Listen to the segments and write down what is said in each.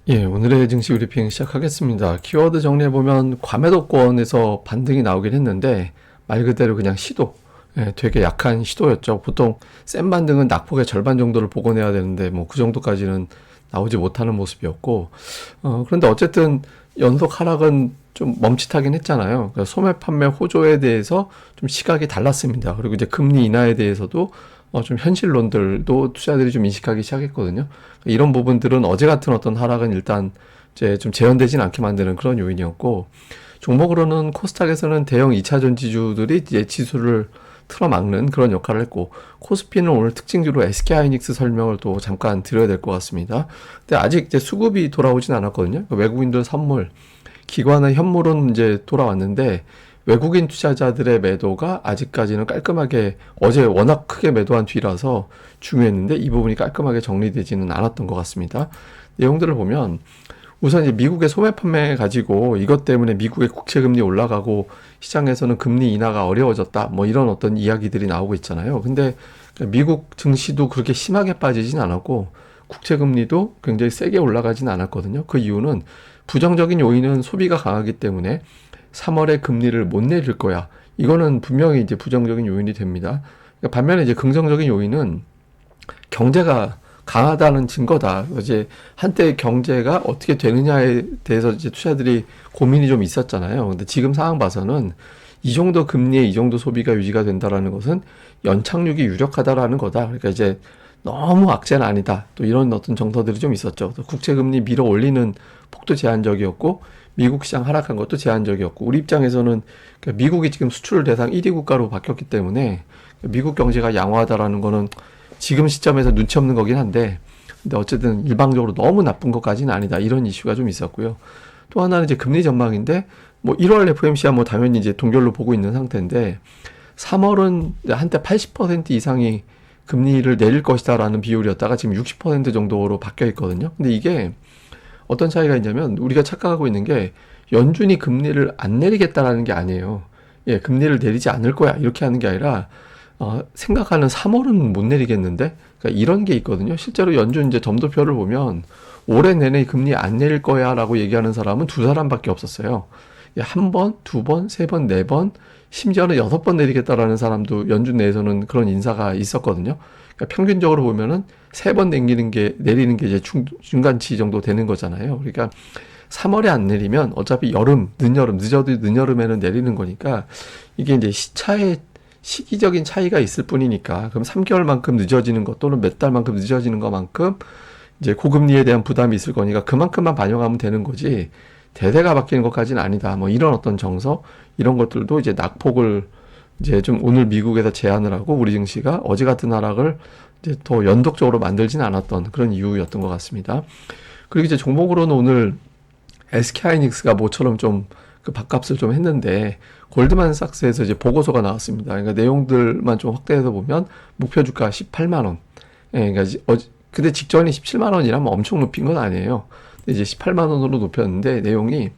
예, 오늘의 증시 브리핑 시작하겠습니다. 키워드 정리해보면 과매도권에서 반등이 나오긴 했는데 말 그대로 그냥 시도, 되게 약한 시도였죠. 보통 센 반등은 낙폭의 절반 정도를 복원해야 되는데 뭐 그 정도까지는 나오지 못하는 모습이었고, 그런데 어쨌든 연속 하락은 좀 멈칫하긴 했잖아요. 그러니까 소매 판매 호조에 대해서 좀 시각이 달랐습니다. 그리고 이제 금리 인하에 대해서도 좀 현실론들도 투자들이 좀 인식하기 시작했거든요. 이런 부분들은 어제 같은 어떤 하락은 일단 이제 좀 재현되진 않게 만드는 그런 요인이었고, 종목으로는 코스닥에서는 대형 2차 전지주들이 이제 지수를 틀어막는 그런 역할을 했고, 코스피는 오늘 특징주로 SK하이닉스 설명을 또 잠깐 드려야 될 것 같습니다. 근데 아직 이제 수급이 돌아오진 않았거든요. 외국인들 선물, 기관의 현물은 이제 돌아왔는데 외국인 투자자들의 매도가 아직까지는 깔끔하게, 어제 워낙 크게 매도한 뒤라서 중요했는데 이 부분이 깔끔하게 정리되지는 않았던 것 같습니다. 내용들을 보면 우선 이제 미국의 소매 판매 가지고 이것 때문에 미국의 국채 금리 올라가고 시장에서는 금리 인하가 어려워졌다, 뭐 이런 어떤 이야기들이 나오고 있잖아요. 근데 미국 증시도 그렇게 심하게 빠지진 않았고 국채 금리도 굉장히 세게 올라가진 않았거든요. 그 이유는 부정적인 요인은 소비가 강하기 때문에 3월에 금리를 못 내릴 거야. 이거는 분명히 이제 부정적인 요인이 됩니다. 그러니까 반면에 이제 긍정적인 요인은 경제가 강하다는 증거다. 이제 한때 경제가 어떻게 되느냐에 대해서 이제 투자들이 고민이 좀 있었잖아요. 근데 지금 상황 봐서는 이 정도 금리에 이 정도 소비가 유지가 된다라는 것은 연착륙이 유력하다라는 거다. 그러니까 이제 너무 악재는 아니다. 또 이런 어떤 정서들이 좀 있었죠. 국채 금리 밀어 올리는 폭도 제한적이었고 미국 시장 하락한 것도 제한적이었고, 우리 입장에서는 미국이 지금 수출 대상 1위 국가로 바뀌었기 때문에 미국 경제가 양호하다라는 거는 지금 시점에서 눈치 없는 거긴 한데, 근데 어쨌든 일방적으로 너무 나쁜 것까지는 아니다, 이런 이슈가 좀 있었고요. 또 하나는 이제 금리 전망인데, 뭐 1월 FOMC야 뭐 당연히 이제 동결로 보고 있는 상태인데 3월은 한때 80% 이상이 금리를 내릴 것이다라는 비율이었다가 지금 60% 정도로 바뀌어 있거든요. 근데 이게 어떤 차이가 있냐면, 우리가 착각하고 있는 게 연준이 금리를 안 내리겠다라는 게 아니에요. 예, 금리를 내리지 않을 거야, 이렇게 하는 게 아니라 생각하는 3월은 못 내리겠는데, 그러니까 이런 게 있거든요. 실제로 연준 이제 점도표를 보면 올해 내내 금리 안 내릴 거야라고 얘기하는 사람은 두 사람밖에 없었어요. 예, 한 번, 두 번, 세 번, 네 번, 심지어는 6번 내리겠다라는 사람도 연준 내에서는 그런 인사가 있었거든요. 그러니까 평균적으로 보면은 3번 내리는 게 이제 중간치 정도 되는 거잖아요. 그러니까 3월에 안 내리면 어차피 여름, 늦여름, 늦어도 늦여름에는 내리는 거니까 이게 이제 시차의 시기적인 차이가 있을 뿐이니까, 그럼 3개월만큼 늦어지는 것 또는 몇 달만큼 늦어지는 것만큼 이제 고금리에 대한 부담이 있을 거니까 그만큼만 반영하면 되는 거지 대세가 바뀌는 것까지는 아니다. 뭐 이런 어떤 정서, 이런 것들도 이제 낙폭을 이제 좀 오늘 미국에서 제한을 하고 우리 증시가 어제 같은 하락을 이제 더 연속적으로 만들지는 않았던 그런 이유였던 것 같습니다. 그리고 이제 종목으로는 오늘 SK하이닉스가 모처럼 좀 그 밥값을 좀 했는데, 골드만삭스에서 이제 보고서가 나왔습니다. 그러니까 내용들만 좀 확대해서 보면 목표 주가 18만 원. 예, 그러니까 근데 직전이 17만 원이라면 엄청 높인 건 아니에요. 근데 이제 18만 원으로 높였는데 내용이,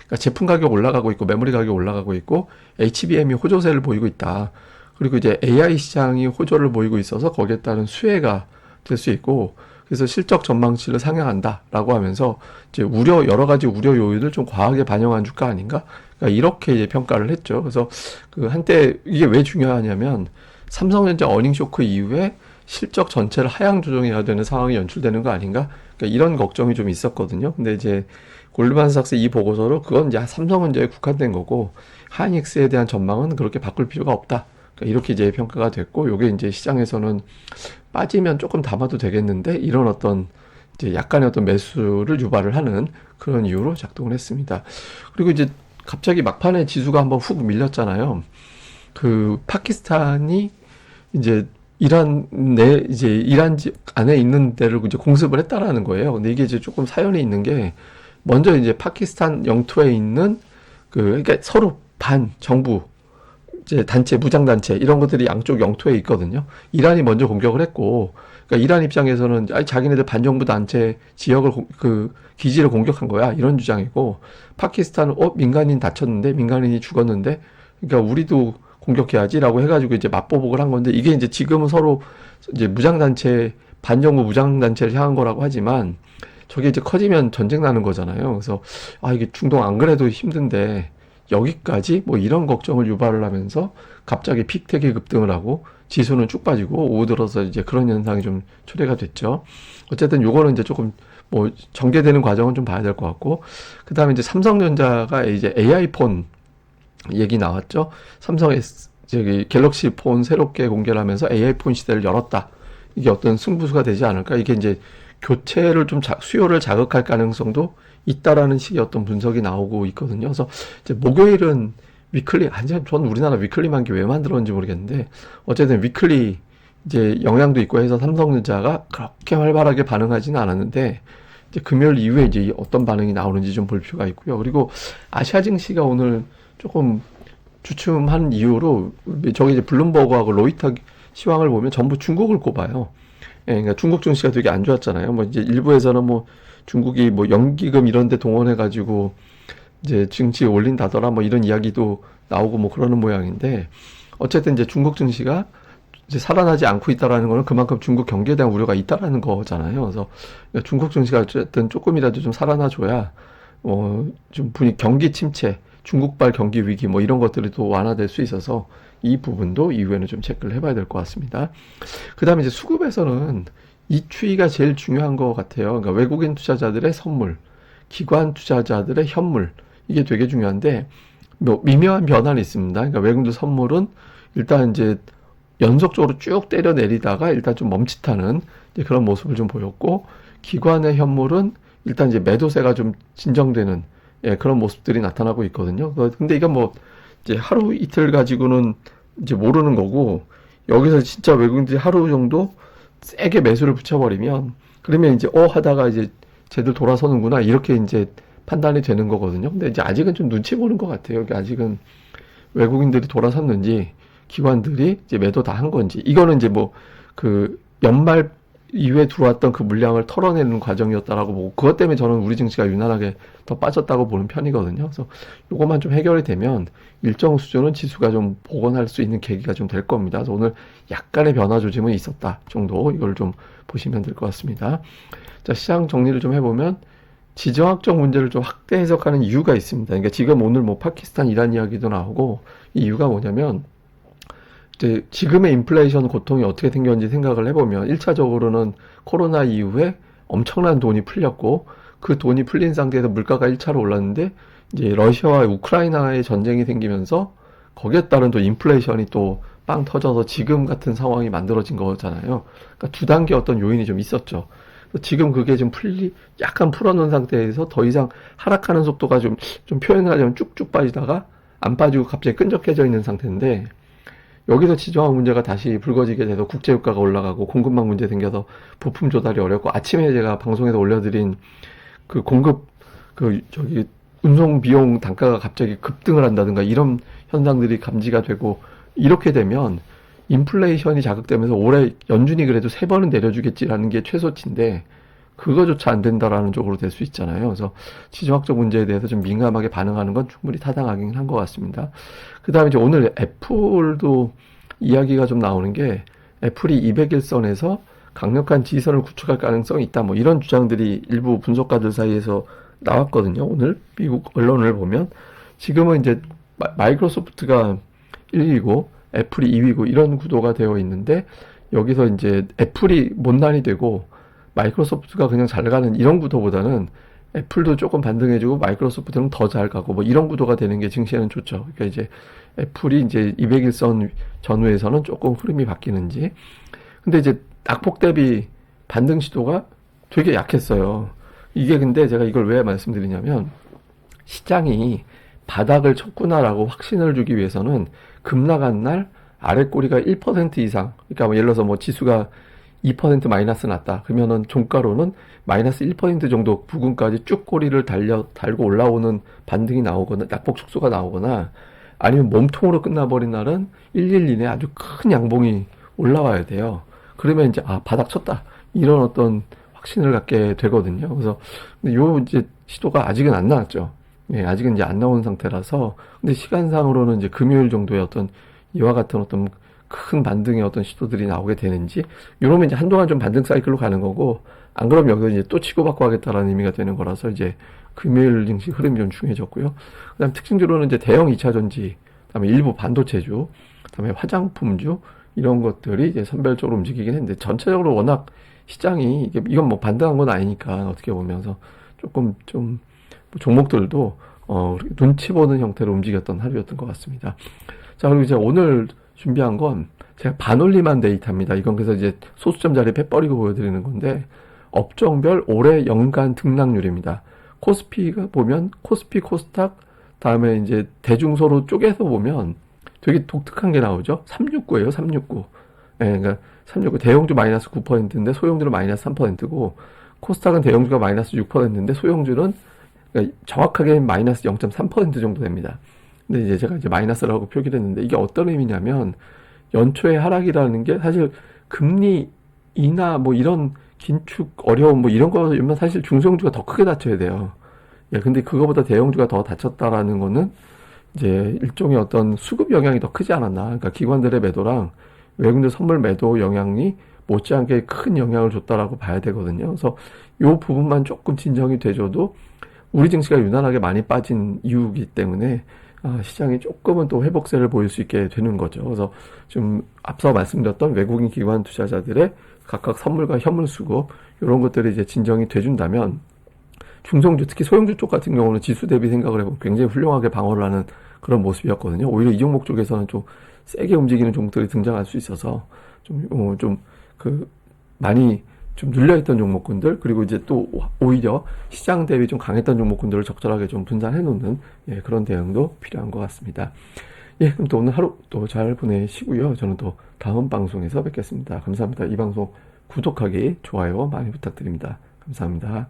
그러니까 제품 가격 올라가고 있고 메모리 가격 올라가고 있고 HBM이 호조세를 보이고 있다. 그리고 이제 AI 시장이 호조를 보이고 있어서 거기에 따른 수혜가 될 수 있고, 그래서 실적 전망치를 상향한다라고 하면서 이제 여러 가지 우려 요인을 좀 과하게 반영한 주가 아닌가? 그러니까 이렇게 이제 평가를 했죠. 그래서 그 한때 이게 왜 중요하냐면, 삼성전자 어닝 쇼크 이후에 실적 전체를 하향 조정해야 되는 상황이 연출되는 거 아닌가? 그러니까 이런 걱정이 좀 있었거든요. 근데 이제 골드만삭스 이 보고서로 그건 이제 삼성전자에 국한된 거고 하이닉스에 대한 전망은 그렇게 바꿀 필요가 없다, 그러니까 이렇게 이제 평가가 됐고, 요게 이제 시장에서는 빠지면 조금 담아도 되겠는데 이런 어떤 이제 약간의 어떤 매수를 유발을 하는 그런 이유로 작동을 했습니다. 그리고 이제 갑자기 막판에 지수가 한번 훅 밀렸잖아요. 그 파키스탄이 이제 이란 안에 있는 데를 이제 공습을 했다라는 거예요. 근데 이게 이제 조금 사연이 있는 게, 먼저 이제 파키스탄 영토에 있는 그러니까 서로 반 정부 이제 단체, 무장단체, 이런 것들이 양쪽 영토에 있거든요. 이란이 먼저 공격을 했고, 그러니까 이란 입장에서는 자기네들 반정부 단체 지역을 그 기지를 공격한 거야, 이런 주장이고, 파키스탄은 민간인 다쳤는데, 민간인이 죽었는데, 그러니까 우리도 공격해야지라고 해가지고 이제 맞보복을 한 건데, 이게 이제 지금은 서로 이제 무장단체, 반정부 무장단체를 향한 거라고 하지만 저게 이제 커지면 전쟁 나는 거잖아요. 그래서 아 이게 중동 안 그래도 힘든데 여기까지 뭐 이런 걱정을 유발을 하면서 갑자기 픽텍이 급등을 하고 지수는 쭉 빠지고 오후 들어서 이제 그런 현상이 좀 초래가 됐죠. 어쨌든 요거는 이제 조금 뭐 전개되는 과정은 좀 봐야 될 것 같고, 그 다음에 이제 삼성전자가 이제 AI 폰 얘기 나왔죠. 삼성 저기 갤럭시 폰 새롭게 공개를 하면서 AI 폰 시대를 열었다. 이게 어떤 승부수가 되지 않을까? 이게 이제 교체를 좀 수요를 자극할 가능성도 있다라는 식의 어떤 분석이 나오고 있거든요. 그래서 이제 목요일은 위클리, 아니, 전 우리나라 위클리만 게 왜 만들었는지 모르겠는데, 어쨌든 위클리 이제 영향도 있고 해서 삼성전자가 그렇게 활발하게 반응하지는 않았는데, 이제 금요일 이후에 이제 어떤 반응이 나오는지 좀 볼 필요가 있고요. 그리고 아시아 증시가 오늘 조금 주춤한 이유로, 저기 이제 블룸버그하고 로이터 시황을 보면 전부 중국을 꼽아요. 예, 그러니까 중국 증시가 되게 안 좋았잖아요. 뭐 이제 일부에서는 뭐 중국이 뭐 연기금 이런 데 동원해가지고 이제 증시 올린다더라 뭐 이런 이야기도 나오고 뭐 그러는 모양인데, 어쨌든 이제 중국 증시가 이제 살아나지 않고 있다라는 거는 그만큼 중국 경기에 대한 우려가 있다라는 거잖아요. 그래서 중국 증시가 어쨌든 조금이라도 좀 살아나줘야 좀 경기 침체, 중국발 경기 위기 뭐 이런 것들이 또 완화될 수 있어서 이 부분도 이후에는 좀 체크를 해봐야 될 것 같습니다. 그 다음에 이제 수급에서는 이 추이가 제일 중요한 것 같아요. 그러니까 외국인 투자자들의 선물, 기관 투자자들의 현물, 이게 되게 중요한데, 뭐 미묘한 변화는 있습니다. 그러니까 외국인들 선물은 일단 이제 연속적으로 쭉 때려 내리다가 일단 좀 멈칫하는 이제 그런 모습을 좀 보였고, 기관의 현물은 일단 이제 매도세가 좀 진정되는 그런 모습들이 나타나고 있거든요. 근데 이건 뭐 이제 하루 이틀 가지고는 이제 모르는 거고, 여기서 진짜 외국인들이 하루 정도 세게 매수를 붙여버리면, 그러면 이제 하다가 이제 쟤들 돌아서는구나 이렇게 이제 판단이 되는 거거든요. 근데 이제 아직은 좀 눈치 보는 것 같아요. 아직은 외국인들이 돌아섰는지 기관들이 이제 매도 다 한 건지, 이거는 이제 뭐 그 연말 이후에 들어왔던 그 물량을 털어내는 과정이었다라고 보고, 그것 때문에 저는 우리 증시가 유난하게 더 빠졌다고 보는 편이거든요. 그래서 요것만 좀 해결이 되면 일정 수준은 지수가 좀 복원할 수 있는 계기가 좀 될 겁니다. 그래서 오늘 약간의 변화 조짐은 있었다 정도, 이걸 좀 보시면 될 것 같습니다. 자, 시장 정리를 좀 해보면 지정학적 문제를 좀 확대 해석하는 이유가 있습니다. 그러니까 지금 오늘 뭐 파키스탄, 이란 이야기도 나오고, 이 이유가 뭐냐면 이제 지금의 인플레이션 고통이 어떻게 생겼는지 생각을 해보면, 1차적으로는 코로나 이후에 엄청난 돈이 풀렸고, 그 돈이 풀린 상태에서 물가가 1차로 올랐는데, 이제 러시아와 우크라이나의 전쟁이 생기면서 거기에 따른 또 인플레이션이 또 빵 터져서 지금 같은 상황이 만들어진 거잖아요. 그러니까 두 단계 어떤 요인이 좀 있었죠. 지금 그게 좀 약간 풀어놓은 상태에서 더 이상 하락하는 속도가 좀 표현하자면 쭉쭉 빠지다가 안 빠지고 갑자기 끈적해져 있는 상태인데, 여기서 지정학 문제가 다시 불거지게 돼서 국제유가가 올라가고 공급망 문제 생겨서 부품 조달이 어렵고, 아침에 제가 방송에서 올려드린 그 공급 운송 비용 단가가 갑자기 급등을 한다든가 이런 현상들이 감지가 되고, 이렇게 되면 인플레이션이 자극되면서 올해 연준이 그래도 3번은 내려주겠지라는 게 최소치인데 그거조차 안 된다라는 쪽으로 될 수 있잖아요. 그래서 지정학적 문제에 대해서 좀 민감하게 반응하는 건 충분히 타당하긴 한 것 같습니다. 그 다음에 이제 오늘 애플도 이야기가 좀 나오는 게, 애플이 200일선에서 강력한 지지선을 구축할 가능성이 있다, 뭐 이런 주장들이 일부 분석가들 사이에서 나왔거든요. 오늘 미국 언론을 보면 지금은 이제 마이크로소프트가 1위고 애플이 2위고 이런 구도가 되어 있는데, 여기서 이제 애플이 못난이 되고 마이크로소프트가 그냥 잘 가는 이런 구도보다는 애플도 조금 반등해주고 마이크로소프트는 더 잘 가고 뭐 이런 구도가 되는 게 증시에는 좋죠. 그러니까 이제 애플이 이제 200일선 전후에서는 조금 흐름이 바뀌는지. 근데 이제 낙폭 대비 반등 시도가 되게 약했어요. 이게 근데 제가 이걸 왜 말씀드리냐면, 시장이 바닥을 쳤구나라고 확신을 주기 위해서는 급락한 날 아래 꼬리가 1% 이상, 그러니까 뭐 예를 들어서 뭐 지수가 2% 마이너스 났다 그러면은 종가로는 마이너스 1% 정도 부근까지 쭉 꼬리를 달고 올라오는 반등이 나오거나 낙폭 축소가 나오거나, 아니면 몸통으로 끝나버린 날은 1일 이내 아주 큰 양봉이 올라와야 돼요. 그러면 이제 바닥 쳤다 이런 어떤 확신을 갖게 되거든요. 그래서 근데 요 이제 시도가 아직은 안 나왔죠. 네, 아직은 이제 안 나온 상태라서. 근데 시간상으로는 이제 금요일 정도의 어떤 이와 같은 어떤 큰 반등의 어떤 시도들이 나오게 되는지, 이러면 이제 한동안 좀 반등 사이클로 가는 거고, 안 그러면 여기서 이제 또 치고받고 하겠다라는 의미가 되는 거라서 이제 금요일 증시 흐름이 좀 중요해졌고요. 그다음 특징주로는 이제 대형 2차 전지, 그다음에 일부 반도체주, 그다음에 화장품주 이런 것들이 이제 선별적으로 움직이긴 했는데 전체적으로 워낙 시장이 이건 뭐 반등한 건 아니니까 어떻게 보면서 조금 좀 종목들도 눈치 보는 형태로 움직였던 하루였던 것 같습니다. 자, 그리고 이제 오늘 준비한 건 제가 반올림한 데이터입니다. 이건 그래서 이제 소수점 자리 빼버리고 보여드리는 건데 업종별 올해 연간 등락률입니다. 코스피가 보면 코스피, 코스닥, 다음에 이제 대중소로 쪼개서 보면 되게 독특한 게 나오죠. 369예요, 369. 예, 그러니까 369 대형주 마이너스 9%인데 소형주는 마이너스 3%고 코스닥은 대형주가 마이너스 6%인데 소형주는 그러니까 정확하게 마이너스 0.3% 정도 됩니다. 근데 이제 제가 이제 마이너스라고 표기를 했는데 이게 어떤 의미냐면 연초의 하락이라는 게 사실 금리 인하 뭐 이런 긴축 어려움 뭐 이런 거면 사실 중소형주가 더 크게 다쳐야 돼요. 예, 근데 그거보다 대형주가 더 다쳤다라는 거는 이제 일종의 어떤 수급 영향이 더 크지 않았나. 그러니까 기관들의 매도랑 외국인들 선물 매도 영향이 못지않게 큰 영향을 줬다라고 봐야 되거든요. 그래서 이 부분만 조금 진정이 돼줘도 우리 증시가 유난하게 많이 빠진 이유이기 때문에 시장이 조금은 또 회복세를 보일 수 있게 되는 거죠. 그래서 좀 앞서 말씀드렸던 외국인 기관 투자자들의 각각 선물과 현물 수급 이런 것들이 이제 진정이 돼준다면 중성주 특히 소형주 쪽 같은 경우는 지수 대비 생각을 해보면 굉장히 훌륭하게 방어를 하는 그런 모습이었거든요. 오히려 이 종목 쪽에서는 좀 세게 움직이는 종목들이 등장할 수 있어서 많이 좀 눌려있던 종목군들 그리고 이제 또 오히려 시장 대비 좀 강했던 종목군들을 적절하게 좀 분산해 놓는 그런 대응도 필요한 것 같습니다. 예, 그럼 또 오늘 하루 또 잘 보내시고요. 저는 또 다음 방송에서 뵙겠습니다. 감사합니다. 이 방송 구독하기, 좋아요 많이 부탁드립니다. 감사합니다.